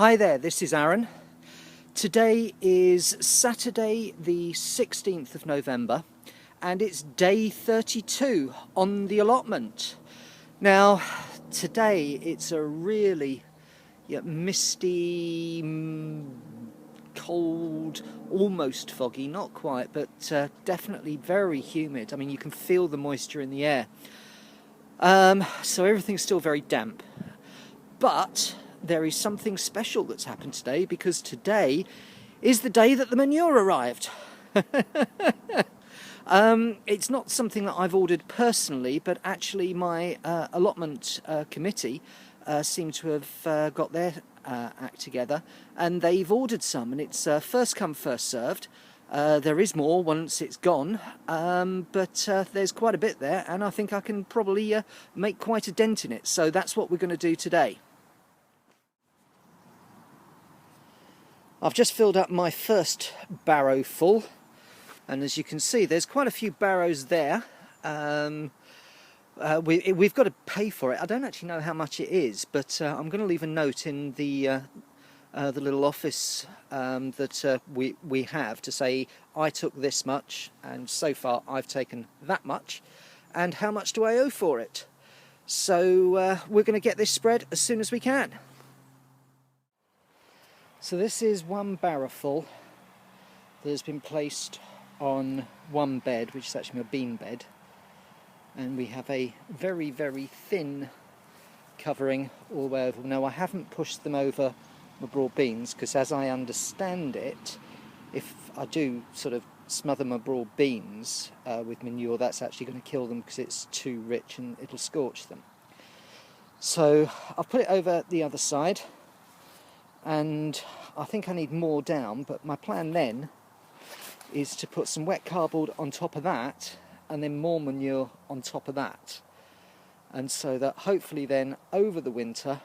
Hi there, this is Aaron. Today is Saturday the 16th of November and it's day 32 on the allotment. Now today it's a really misty, cold, almost foggy, not quite, but definitely very humid. I mean, you can feel the moisture in the air. So everything's still very damp. But there is something special that's happened today, because today is the day that the manure arrived. It's not something that I've ordered personally, but actually my allotment committee seem to have got their act together, and they've ordered some, and it's first come, first served. There is more once it's gone, but there's quite a bit there, and I think I can probably make quite a dent in it. So that's what we're going to do today. I've just filled up my first barrow full, and as you can see there's quite a few barrows there. We've got to pay for it. I don't actually know how much it is, but I'm going to leave a note in the little office that we have to say I took this much and so far I've taken that much, and how much do I owe for it. So we're going to get this spread as soon as we can. So this is one barrow full that has been placed on one bed, which is actually my bean bed, and we have a very, very thin covering all the way over. Now I haven't pushed them over my broad beans, because as I understand it, if I do sort of smother my broad beans with manure, that's actually going to kill them because it's too rich and it'll scorch them. So I've put it over the other side, and I think I need more down, but my plan then is to put some wet cardboard on top of that and then more manure on top of that, and so that hopefully then over the winter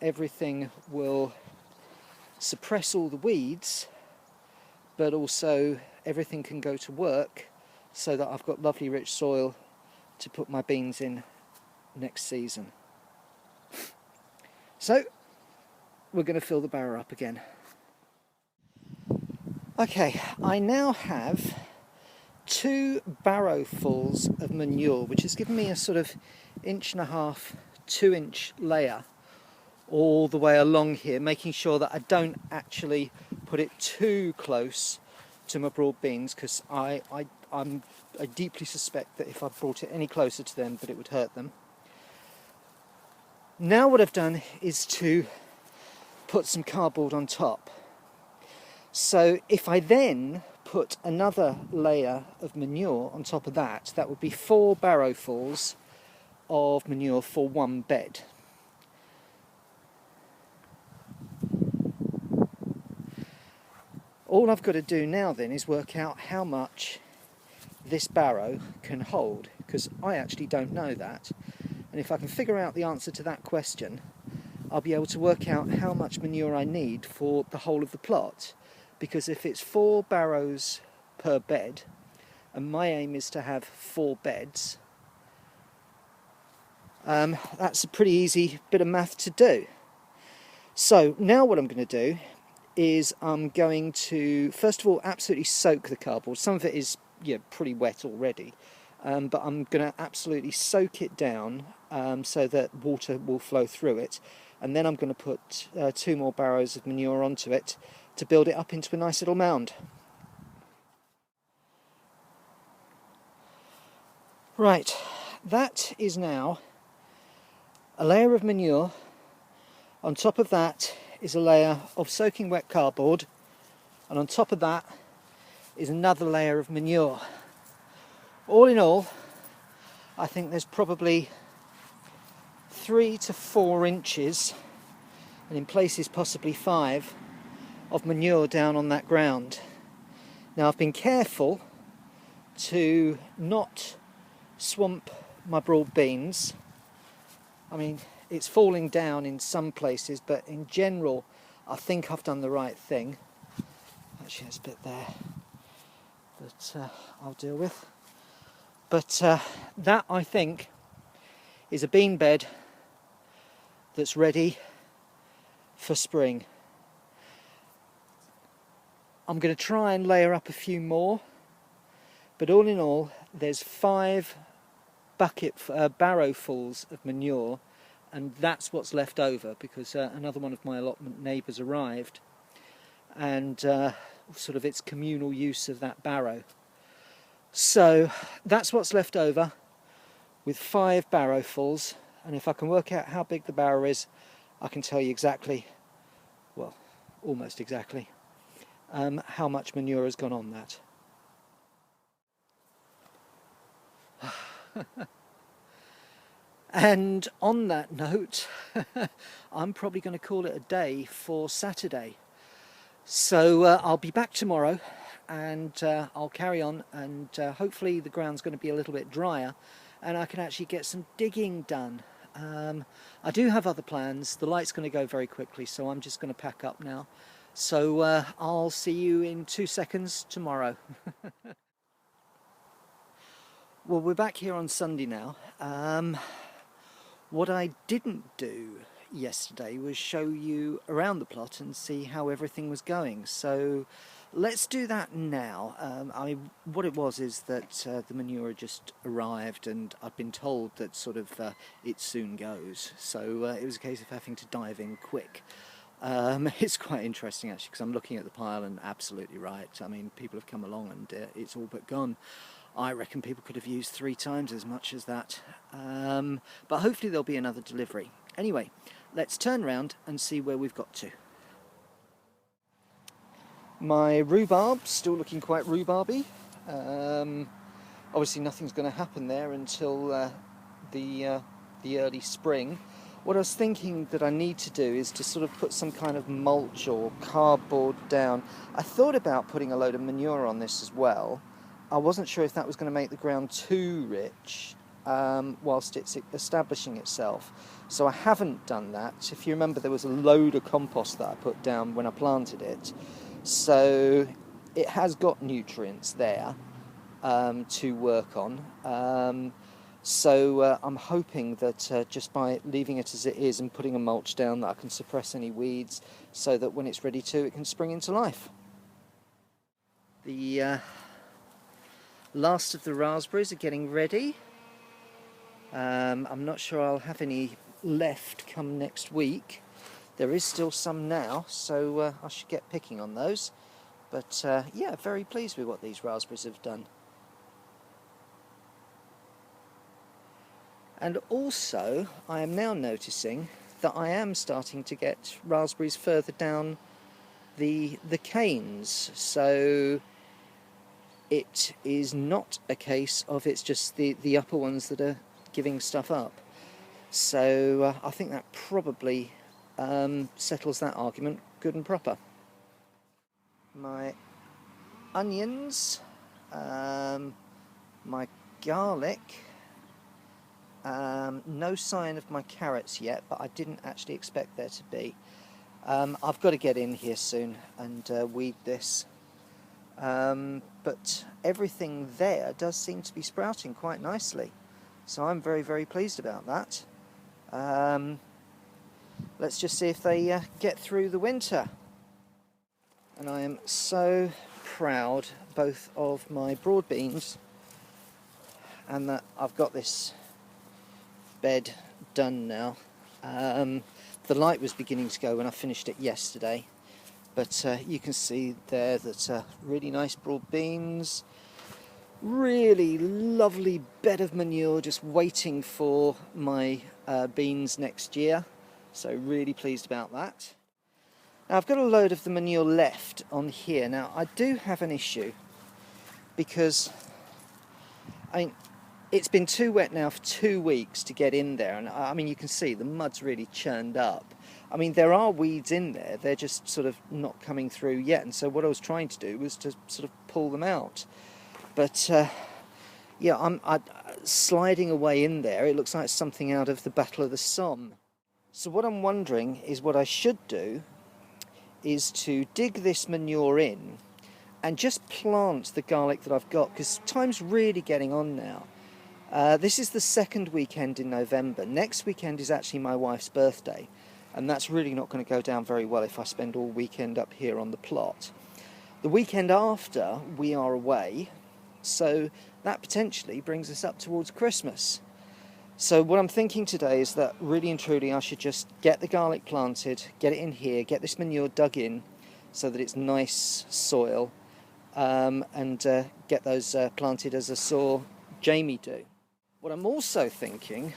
everything will suppress all the weeds, but also everything can go to work so that I've got lovely rich soil to put my beans in next season. So we're going to fill the barrow up again. Okay, I now have 2 barrowfuls of manure, which has given me a sort of 1.5 to 2-inch layer all the way along here, making sure that I don't actually put it too close to my broad beans, because I deeply suspect that if I brought it any closer to them that it would hurt them. Now what I've done is to put some cardboard on top. So if I then put another layer of manure on top of that, that would be 4 barrowfuls of manure for one bed. All I've got to do now then is work out how much this barrow can hold, because I actually don't know that. And if I can figure out the answer to that question, I'll be able to work out how much manure I need for the whole of the plot. Because if it's 4 barrows per bed, and my aim is to have 4 beds, that's a pretty easy bit of math to do. So now what I'm going to do is I'm going to first of all absolutely soak the cardboard. Some of it is pretty wet already, but I'm going to absolutely soak it down so that water will flow through it, and then I'm going to put 2 more barrows of manure onto it to build it up into a nice little mound. Right, that is now a layer of manure. On top of that is a layer of soaking wet cardboard, and on top of that is another layer of manure. All in all, I think there's probably 3 to 4 inches, and in places possibly 5, of manure down on that ground. Now I've been careful to not swamp my broad beans. I mean, it's falling down in some places, but in general I think I've done the right thing. Actually there's a bit there that I'll deal with. But that, I think, is a bean bed that's ready for spring. I'm going to try and layer up a few more, but all in all there's 5 barrowfuls of manure, and that's what's left over because another one of my allotment neighbours arrived, and sort of its communal use of that barrow. So that's what's left over with 5 barrowfuls, and if I can work out how big the barrow is, I can tell you exactly, well, almost exactly, how much manure has gone on that. And on that note, I'm probably going to call it a day for Saturday. So I'll be back tomorrow, and I'll carry on, and hopefully the ground's going to be a little bit drier and I can actually get some digging done. I do have other plans. The light's going to go very quickly, so I'm just going to pack up now. So I'll see you in 2 seconds tomorrow. Well, we're back here on Sunday now. What I didn't do yesterday was show you around the plot and see how everything was going. So let's do that now. What it was is that the manure just arrived, and I've been told that sort of it soon goes. So it was a case of having to dive in quick. It's quite interesting actually, because I'm looking at the pile and absolutely right. I mean, people have come along and it's all but gone. I reckon people could have used 3 times as much as that. But hopefully there'll be another delivery. Anyway, let's turn around and see where we've got to. My rhubarb's still looking quite rhubarby. Obviously nothing's going to happen there until the early spring. What I was thinking that I need to do is to sort of put some kind of mulch or cardboard down. I thought about putting a load of manure on this as well. I wasn't sure if that was going to make the ground too rich whilst it's establishing itself. So I haven't done that. If you remember, there was a load of compost that I put down when I planted it. So it has got nutrients there to work on. So I'm hoping that just by leaving it as it is and putting a mulch down, that I can suppress any weeds so that when it's ready to, it can spring into life. The last of the raspberries are getting ready. I'm not sure I'll have any left come next week. There is still some now, so I should get picking on those. But yeah, very pleased with what these raspberries have done. And also, I am now noticing that I am starting to get raspberries further down the canes. So it is not a case of it's just the upper ones that are giving stuff up. So I think that probably settles that argument good and proper. My onions, my garlic, no sign of my carrots yet, but I didn't actually expect there to be. I've got to get in here soon and weed this. But everything there does seem to be sprouting quite nicely. So I'm very, very pleased about that. Let's just see if they get through the winter. And I am so proud both of my broad beans and that I've got this bed done now. The light was beginning to go when I finished it yesterday, but you can see there that really nice broad beans, really lovely bed of manure just waiting for my beans next year, so really pleased about that. Now I've got a load of the manure left on here. Now I do have an issue because it's been too wet now for 2 weeks to get in there, and I mean you can see the mud's really churned up. I mean there are weeds in there, they're just sort of not coming through yet, and so what I was trying to do was to sort of pull them out. But yeah, I'm sliding away in there. It looks like something out of the Battle of the Somme. So what I'm wondering is what I should do is to dig this manure in and just plant the garlic that I've got, because time's really getting on now. This is the second weekend in November. Next weekend is actually my wife's birthday. and that's really not going to go down very well if I spend all weekend up here on the plot. The weekend after we are away, so that potentially brings us up towards Christmas. So what I'm thinking today is that really and truly I should just get the garlic planted, get it in here, get this manure dug in so that it's nice soil, and get those planted as I saw Jamie do. What I'm also thinking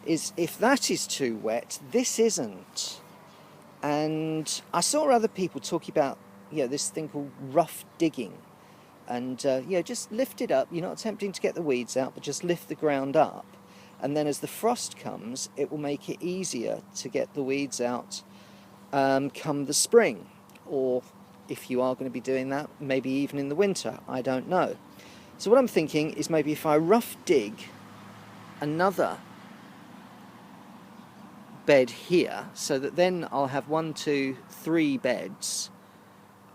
is if that is too wet, this isn't. And I saw other people talking about this thing called rough digging. And just lift it up. You're not attempting to get the weeds out, but just lift the ground up. And then as the frost comes, it will make it easier to get the weeds out come the spring. Or if you are going to be doing that, maybe even in the winter, I don't know. So what I'm thinking is maybe if I rough dig another bed here, so that then I'll have 1, 2, 3 beds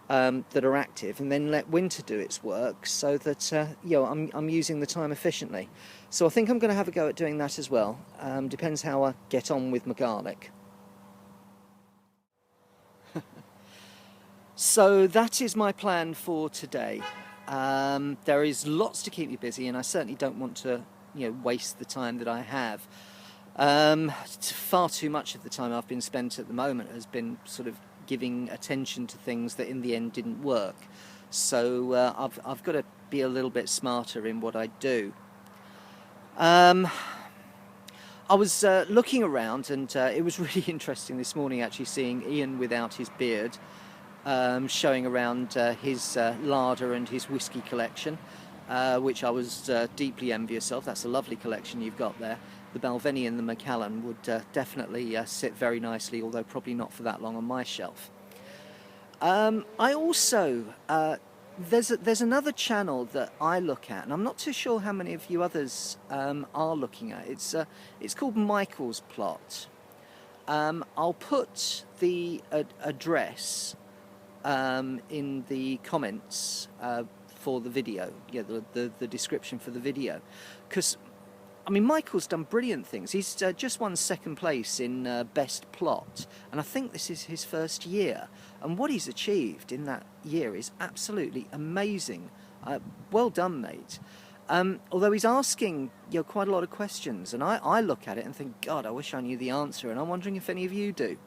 that are active, and then let winter do its work, so that I'm using the time efficiently. So I think I'm going to have a go at doing that as well. Depends how I get on with my garlic. So that is my plan for today. There is lots to keep me busy, and I certainly don't want to waste the time that I have. Far too much of the time I've been spent at the moment has been sort of giving attention to things that in the end didn't work. So I've got to be a little bit smarter in what I do. I was looking around, and it was really interesting this morning actually seeing Ian without his beard showing around his larder and his whiskey collection, which I was deeply envious of. That's a lovely collection you've got there. The Balvenie and the Macallan would definitely sit very nicely, although probably not for that long on my shelf. I also, there's another channel that I look at, and I'm not too sure how many of you others are looking at. It's called Michael's Plot. I'll put the address in the comments for the video, the description for the video, because I mean, Michael's done brilliant things. He's just won 2nd place in Best Plot, and I think this is his first year. And what he's achieved in that year is absolutely amazing. Well done, mate. Although he's asking quite a lot of questions, and I look at it and think, God, I wish I knew the answer, and I'm wondering if any of you do.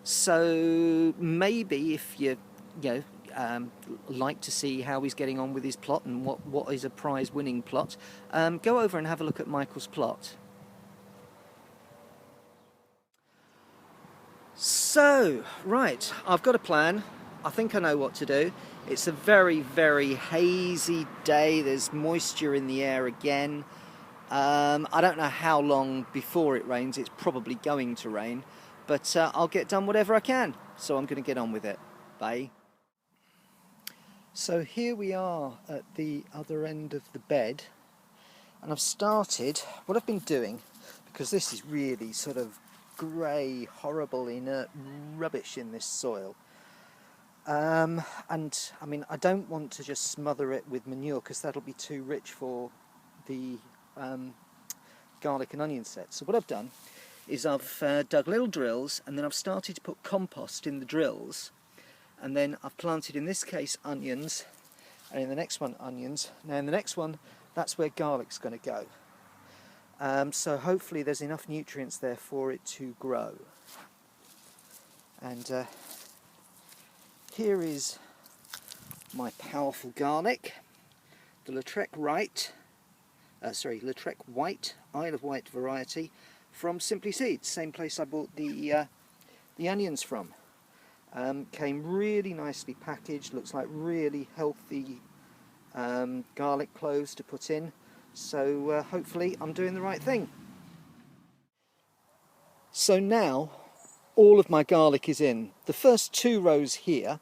So maybe if you like to see how he's getting on with his plot and what is a prize-winning plot, go over and have a look at Michael's Plot. So, right, I've got a plan. I think I know what to do. It's a very, very hazy day. There's moisture in the air again. I don't know how long before it rains. It's probably going to rain, but I'll get done whatever I can. So I'm going to get on with it. Bye. So here we are at the other end of the bed, and I've started, what I've been doing, because this is really sort of grey, horrible, inert rubbish in this soil, and I mean I don't want to just smother it with manure because that'll be too rich for the garlic and onion set. So what I've done is I've dug little drills, and then I've started to put compost in the drills. And then I've planted, in this case, onions, and in the next one, onions. Now in the next one, that's where garlic's going to go. So hopefully there's enough nutrients there for it to grow. And here is my powerful garlic, the Lautrec White, Isle of Wight variety from Simply Seeds, same place I bought the onions from. Came really nicely packaged, looks like really healthy garlic cloves to put in, so hopefully I'm doing the right thing. So now all of my garlic is in. The first 2 rows here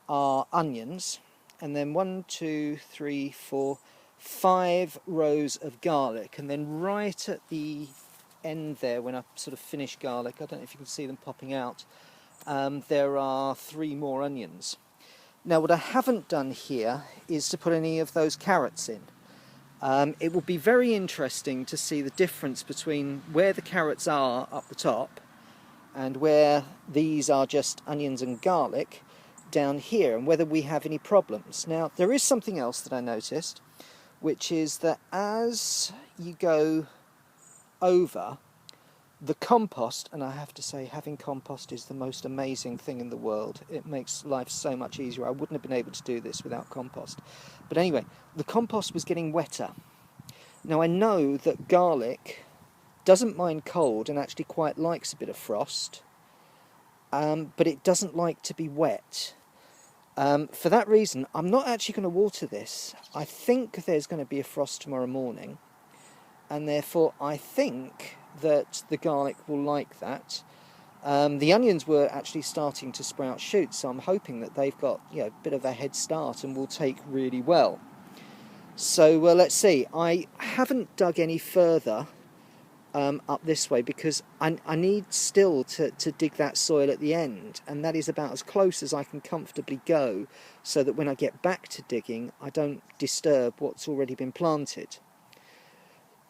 are onions, and then 1, 2, 3, 4, 5 rows of garlic, and then right at the end there, when I sort of finish garlic, I don't know if you can see them popping out, there are 3 more onions. Now what I haven't done here is to put any of those carrots in. It will be very interesting to see the difference between where the carrots are up the top and where these are just onions and garlic down here, and whether we have any problems. Now, there is something else that I noticed, which is that as you go over the compost, and I have to say having compost is the most amazing thing in the world. It makes life so much easier. I wouldn't have been able to do this without compost. But anyway, the compost was getting wetter. Now I know that garlic doesn't mind cold and actually quite likes a bit of frost, but it doesn't like to be wet. For that reason, I'm not actually going to water this. I think there's going to be a frost tomorrow morning, and therefore I think that the garlic will like that. The onions were actually starting to sprout shoots, so I'm hoping that they've got, you know, a bit of a head start and will take really well. So let's see. I haven't dug any further up this way because I need still to dig that soil at the end, and that is about as close as I can comfortably go, so that when I get back to digging I don't disturb what's already been planted.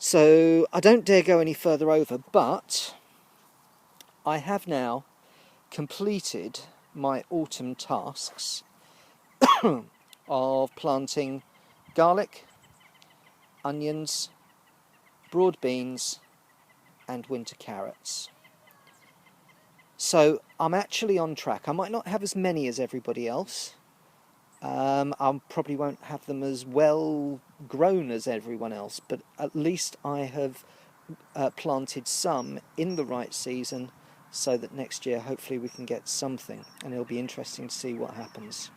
So I don't dare go any further over, but I have now completed my autumn tasks of planting garlic, onions, broad beans and winter carrots. So I'm actually on track. I might not have as many as everybody else. I probably won't have them as well grown as everyone else, but at least I have planted some in the right season, so that next year hopefully we can get something, and it'll be interesting to see what happens.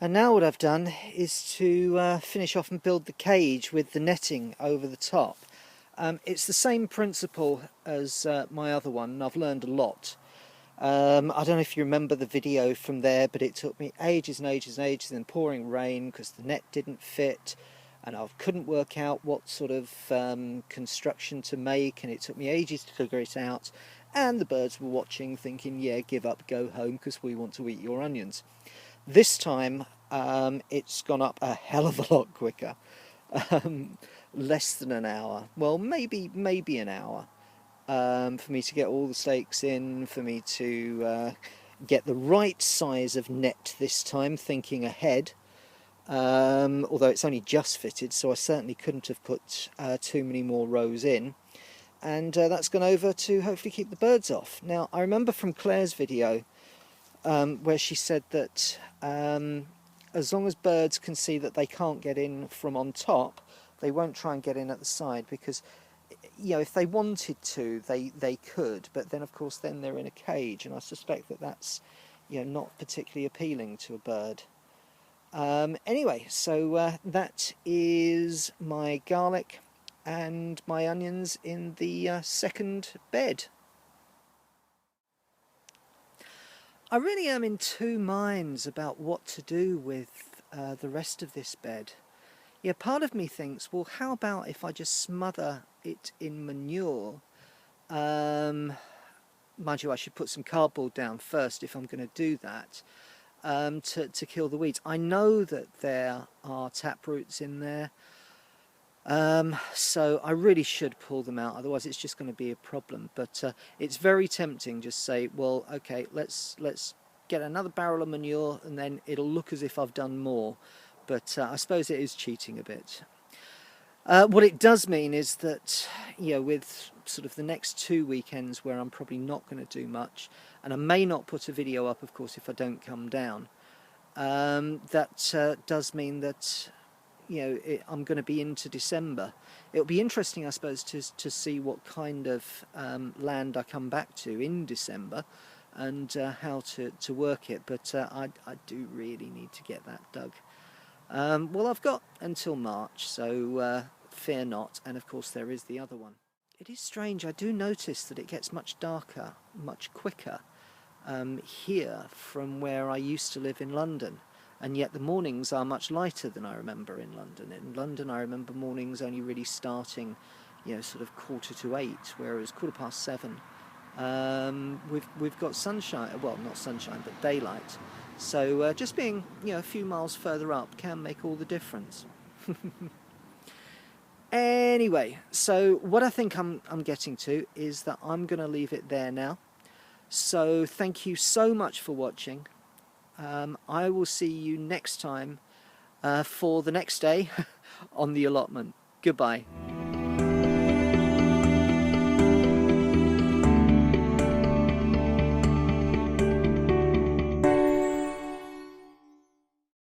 And now what I've done is to finish off and build the cage with the netting over the top. It's the same principle as my other one, and I've learned a lot. I don't know if you remember the video from there, but it took me ages and ages and ages, and pouring rain because the net didn't fit, and I couldn't work out what sort of construction to make, and it took me ages to figure it out, and the birds were watching thinking, yeah, give up, go home, because we want to eat your onions. This time it's gone up a hell of a lot quicker. Less than an hour, well, maybe an hour, for me to get all the stakes in, for me to get the right size of net this time, thinking ahead, although it's only just fitted, so I certainly couldn't have put too many more rows in, and that's gone over to hopefully keep the birds off. Now, I remember from Claire's video where she said that as long as birds can see that they can't get in from on top, they won't try and get in at the side, because, you know, if they wanted to, they could, but then of course then they're in a cage, and I suspect that that's, you know, not particularly appealing to a bird. Anyway, so that is my garlic and my onions in the second bed. I really am in two minds about what to do with the rest of this bed. Yeah, part of me thinks, well, how about if I just smother it in manure? Mind you, I should put some cardboard down first if I'm going to do that, to kill the weeds. I know that there are taproots in there, so I really should pull them out, otherwise it's just going to be a problem. But it's very tempting, just say, well, okay, let's get another barrel of manure, and then it'll look as if I've done more. But I suppose it is cheating a bit. What it does mean is that, you know, with sort of the next 2 weekends where I'm probably not going to do much, and I may not put a video up, of course, if I don't come down, that does mean that, you know, I'm going to be into December. It'll be interesting, I suppose, to see what kind of land I come back to in December, and how to work it. But I do really need to get that dug. Well, I've got until March, so fear not, and of course there is the other one. It is strange, I do notice that it gets much darker, much quicker here from where I used to live in London, and yet the mornings are much lighter than I remember in London. In London I remember mornings only really starting, you know, sort of 7:45, whereas 7:15. We've got sunshine, well, not sunshine, but daylight. So just being, you know, a few miles further up can make all the difference. Anyway, so what I think I'm getting to is that I'm going to leave it there now. So thank you so much for watching. I will see you next time for the next day on the allotment. Goodbye.